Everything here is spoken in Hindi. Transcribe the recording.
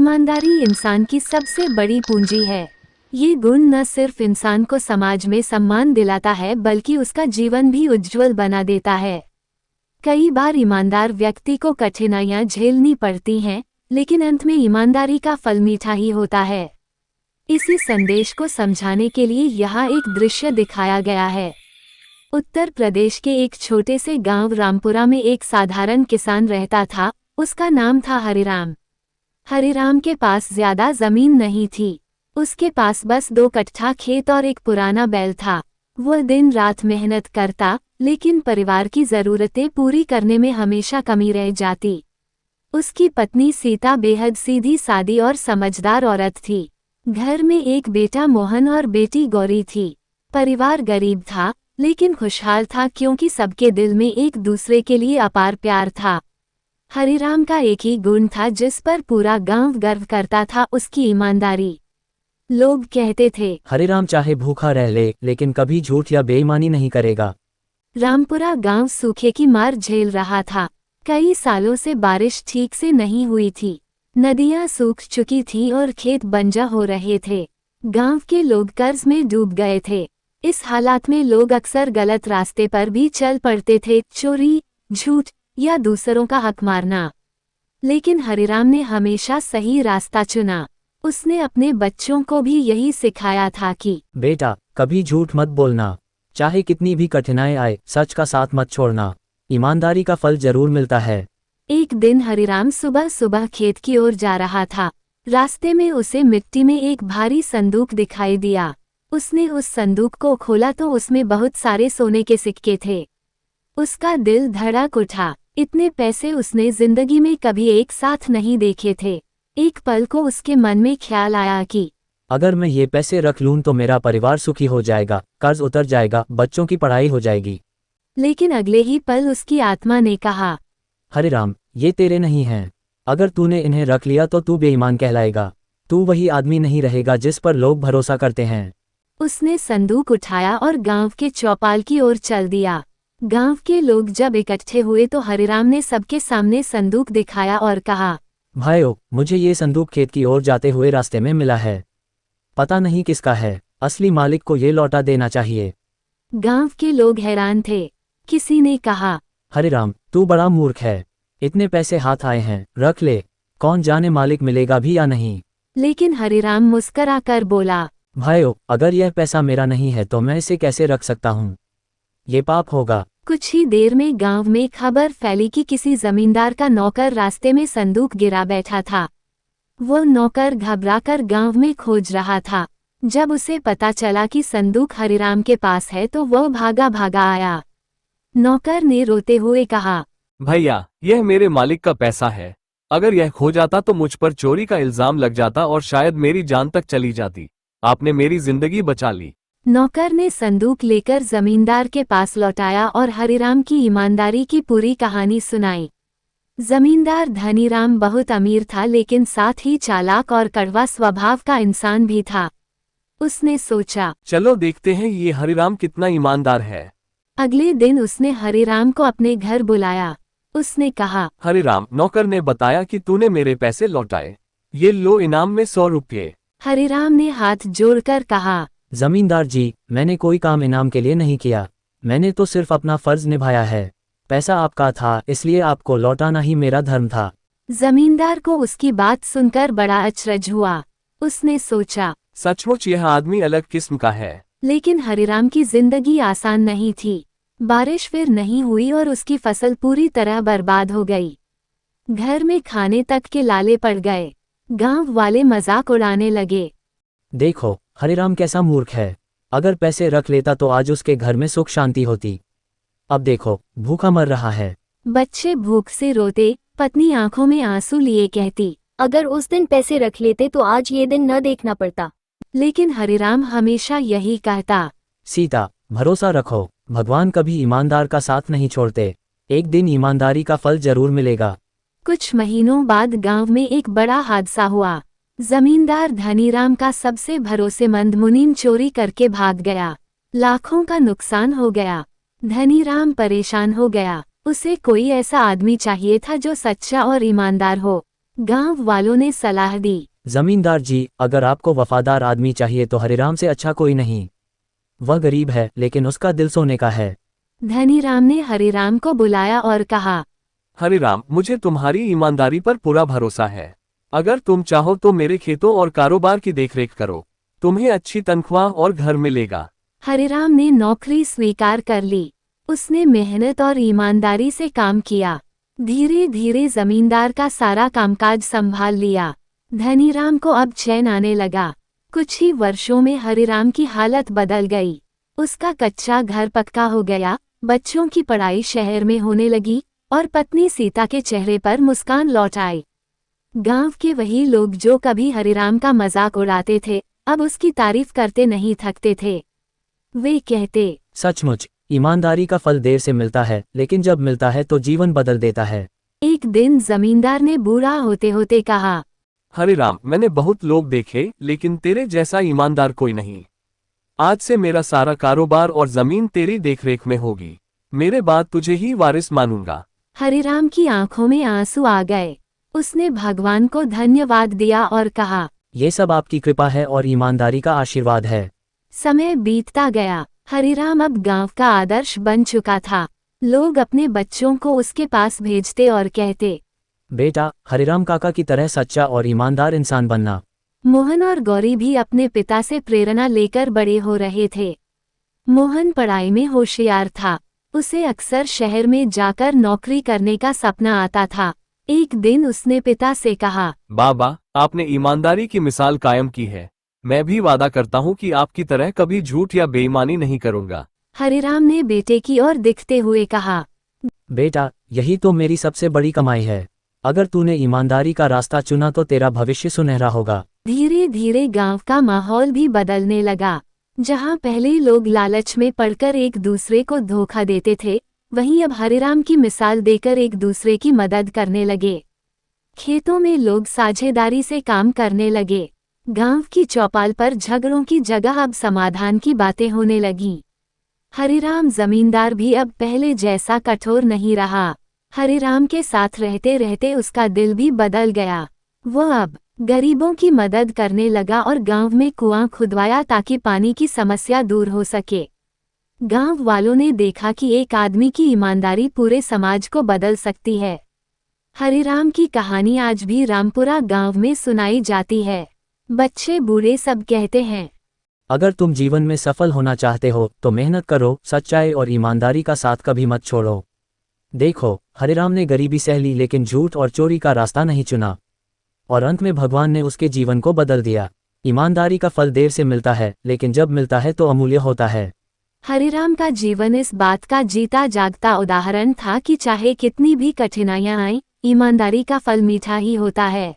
ईमानदारी इंसान की सबसे बड़ी पूंजी है। ये गुण न सिर्फ इंसान को समाज में सम्मान दिलाता है बल्कि उसका जीवन भी उज्जवल बना देता है। कई बार ईमानदार व्यक्ति को कठिनाइयां झेलनी पड़ती हैं, लेकिन अंत में ईमानदारी का फल मीठा ही होता है। इसी संदेश को समझाने के लिए यहाँ एक दृश्य दिखाया गया है। उत्तर प्रदेश के एक छोटे से गांव रामपुरा में एक साधारण किसान रहता था। उसका नाम था हरिराम। हरिराम के पास ज्यादा जमीन नहीं थी। उसके पास बस 2 कट्ठा खेत और एक पुराना बैल था। वह दिन रात मेहनत करता, लेकिन परिवार की जरूरतें पूरी करने में हमेशा कमी रह जाती। उसकी पत्नी सीता बेहद सीधी सादी और समझदार औरत थी। घर में एक बेटा मोहन और बेटी गौरी थी। परिवार गरीब था, लेकिन खुशहाल था क्योंकि सबके दिल में एक दूसरे के लिए अपार प्यार था। हरिराम का एक ही गुण था जिस पर पूरा गांव गर्व करता था, उसकी ईमानदारी। लोग कहते थे, हरिराम चाहे भूखा रह ले लेकिन कभी झूठ या बेईमानी नहीं करेगा। रामपुरा गांव सूखे की मार झेल रहा था। कई सालों से बारिश ठीक से नहीं हुई थी। नदियां सूख चुकी थीं और खेत बंजर हो रहे थे। गांव के लोग कर्ज में डूब गए थे। इस हालात में लोग अक्सर गलत रास्ते पर भी चल पड़ते थे, चोरी, झूठ या दूसरों का हक मारना। लेकिन हरिराम ने हमेशा सही रास्ता चुना। उसने अपने बच्चों को भी यही सिखाया था कि बेटा, कभी झूठ मत बोलना। चाहे कितनी भी कठिनाई आए, सच का साथ मत छोड़ना। ईमानदारी का फल जरूर मिलता है। एक दिन हरिराम सुबह सुबह खेत की ओर जा रहा था। रास्ते में उसे मिट्टी में एक भारी संदूक दिखाई दिया। उसने उस संदूक को खोला तो उसमें बहुत सारे सोने के सिक्के थे। उसका दिल धड़क उठा। इतने पैसे उसने जिंदगी में कभी एक साथ नहीं देखे थे। एक पल को उसके मन में ख्याल आया कि अगर मैं ये पैसे रख लूं तो मेरा परिवार सुखी हो जाएगा, कर्ज उतर जाएगा, बच्चों की पढ़ाई हो जाएगी। लेकिन अगले ही पल उसकी आत्मा ने कहा, हरिराम, ये तेरे नहीं हैं। अगर तूने इन्हें रख लिया तो तू बेईमान कहलाएगा। तू वही आदमी नहीं रहेगा जिस पर लोग भरोसा करते हैं। उसने संदूक उठाया और गांव के चौपाल की ओर चल दिया। गांव के लोग जब इकट्ठे हुए तो हरिराम ने सबके सामने संदूक दिखाया और कहा, भाइयों, मुझे ये संदूक खेत की ओर जाते हुए रास्ते में मिला है। पता नहीं किसका है। असली मालिक को ये लौटा देना चाहिए। गांव के लोग हैरान थे। किसी ने कहा, हरिराम, तू बड़ा मूर्ख है। इतने पैसे हाथ आए हैं, रख ले। कौन जाने मालिक मिलेगा भी या नहीं। लेकिन हरिराम मुस्कराकर बोला, भाइयों, अगर यह पैसा मेरा नहीं है तो मैं इसे कैसे रख सकता हूँ। ये पाप होगा। कुछ ही देर में गांव में खबर फैली कि किसी जमींदार का नौकर रास्ते में संदूक गिरा बैठा था। वो नौकर घबराकर गांव में खोज रहा था। जब उसे पता चला कि संदूक हरिराम के पास है तो वह भागा भागा आया। नौकर ने रोते हुए कहा, भैया, यह मेरे मालिक का पैसा है। अगर यह खो जाता तो मुझ पर चोरी का इल्जाम लग जाता और शायद मेरी जान तक चली जाती। आपने मेरी जिंदगी बचा ली। नौकर ने संदूक लेकर जमींदार के पास लौटाया और हरिराम की ईमानदारी की पूरी कहानी सुनाई। जमींदार धनीराम बहुत अमीर था, लेकिन साथ ही चालाक और कड़वा स्वभाव का इंसान भी था। उसने सोचा, चलो देखते हैं ये हरिराम कितना ईमानदार है। अगले दिन उसने हरिराम को अपने घर बुलाया। उसने कहा, हरिराम, नौकर ने बताया कि तूने मेरे पैसे लौटाए। ये लो, इनाम में 100 रुपये। हरिराम ने हाथ जोड़कर कहा, जमींदार जी, मैंने कोई काम इनाम के लिए नहीं किया। मैंने तो सिर्फ अपना फर्ज निभाया है। पैसा आपका था, इसलिए आपको लौटाना ही मेरा धर्म था। जमींदार को उसकी बात सुनकर बड़ा अचरज हुआ। उसने सोचा, सचमुच यह आदमी अलग किस्म का है। लेकिन हरिराम की जिंदगी आसान नहीं थी। बारिश फिर नहीं हुई और उसकी फसल पूरी तरह बर्बाद हो गई। घर में खाने तक के लाले पड़ गए। गांव वाले मजाक उड़ाने लगे। देखो, हरिराम कैसा मूर्ख है। अगर पैसे रख लेता तो आज उसके घर में सुख शांति होती। अब देखो, भूखा मर रहा है। बच्चे भूख से रोते, पत्नी आंखों में आंसू लिए कहती, अगर उस दिन पैसे रख लेते तो आज ये दिन न देखना पड़ता। लेकिन हरिराम हमेशा यही कहता, सीता, भरोसा रखो, भगवान कभी ईमानदार का साथ नहीं छोड़ते। एक दिन ईमानदारी का फल जरूर मिलेगा। कुछ महीनों बाद गांव में एक बड़ा हादसा हुआ। जमींदार धनीराम का सबसे भरोसेमंद मुनीम चोरी करके भाग गया। लाखों का नुकसान हो गया। धनीराम परेशान हो गया। उसे कोई ऐसा आदमी चाहिए था जो सच्चा और ईमानदार हो। गांव वालों ने सलाह दी। जमींदार जी, अगर आपको वफादार आदमी चाहिए तो हरिराम से अच्छा कोई नहीं। वह गरीब है लेकिन उसका दिल सोने का है। धनीराम ने हरिराम को बुलाया और कहा, हरिराम, मुझे तुम्हारी ईमानदारी पर पूरा भरोसा है। अगर तुम चाहो तो मेरे खेतों और कारोबार की देखरेख करो। तुम्हें अच्छी तनख्वाह और घर मिलेगा। हरिराम ने नौकरी स्वीकार कर ली। उसने मेहनत और ईमानदारी से काम किया। धीरे धीरे जमींदार का सारा कामकाज संभाल लिया। धनीराम को अब चैन आने लगा। कुछ ही वर्षों में हरिराम की हालत बदल गई। उसका कच्चा घर पक्का हो गया, बच्चों की पढ़ाई शहर में होने लगी और पत्नी सीता के चेहरे पर मुस्कान लौट आई। गांव के वही लोग जो कभी हरिराम का मजाक उड़ाते थे, अब उसकी तारीफ करते नहीं थकते थे। वे कहते, सचमुच ईमानदारी का फल देर से मिलता है, लेकिन जब मिलता है तो जीवन बदल देता है। एक दिन जमींदार ने बूढ़ा होते होते कहा, हरिराम, मैंने बहुत लोग देखे लेकिन तेरे जैसा ईमानदार कोई नहीं। आज से मेरा सारा कारोबार और जमीन तेरी देखरेख में होगी। मेरे बाद तुझे ही वारिस मानूंगा। हरिराम की आंखों में आंसू आ गए। उसने भगवान को धन्यवाद दिया और कहा, ये सब आपकी कृपा है और ईमानदारी का आशीर्वाद है। समय बीतता गया। हरिराम अब गांव का आदर्श बन चुका था। लोग अपने बच्चों को उसके पास भेजते और कहते, बेटा, हरिराम काका की तरह सच्चा और ईमानदार इंसान बनना। मोहन और गौरी भी अपने पिता से प्रेरणा लेकर बड़े हो रहे थे। मोहन पढ़ाई में होशियार था। उसे अक्सर शहर में जाकर नौकरी करने का सपना आता था। एक दिन उसने पिता से कहा, बाबा, आपने ईमानदारी की मिसाल कायम की है। मैं भी वादा करता हूँ कि आपकी तरह कभी झूठ या बेईमानी नहीं करूँगा। हरिराम ने बेटे की ओर दिखते हुए कहा, बेटा, यही तो मेरी सबसे बड़ी कमाई है। अगर तूने ईमानदारी का रास्ता चुना तो तेरा भविष्य सुनहरा होगा। धीरे धीरे गांव का माहौल भी बदलने लगा। जहां पहले लोग लालच में पड़कर एक दूसरे को धोखा देते थे, वहीं अब हरिराम की मिसाल देकर एक दूसरे की मदद करने लगे। खेतों में लोग साझेदारी से काम करने लगे। गांव की चौपाल पर झगड़ों की जगह अब समाधान की बातें होने लगीं। हरिराम जमींदार भी अब पहले जैसा कठोर नहीं रहा। हरिराम के साथ रहते रहते उसका दिल भी बदल गया। वह अब गरीबों की मदद करने लगा और गांव में कुआं खुदवाया ताकि पानी की समस्या दूर हो सके। गांव वालों ने देखा कि एक आदमी की ईमानदारी पूरे समाज को बदल सकती है। हरिराम की कहानी आज भी रामपुरा गांव में सुनाई जाती है। बच्चे बूढ़े सब कहते हैं, अगर तुम जीवन में सफल होना चाहते हो तो मेहनत करो, सच्चाई और ईमानदारी का साथ कभी मत छोड़ो। देखो, हरिराम ने गरीबी सह ली लेकिन झूठ और चोरी का रास्ता नहीं चुना, और अंत में भगवान ने उसके जीवन को बदल दिया। ईमानदारी का फल देर से मिलता है, लेकिन जब मिलता है तो अमूल्य होता है। हरिराम का जीवन इस बात का जीता जागता उदाहरण था कि चाहे कितनी भी कठिनाइयां आएं, ईमानदारी का फल मीठा ही होता है।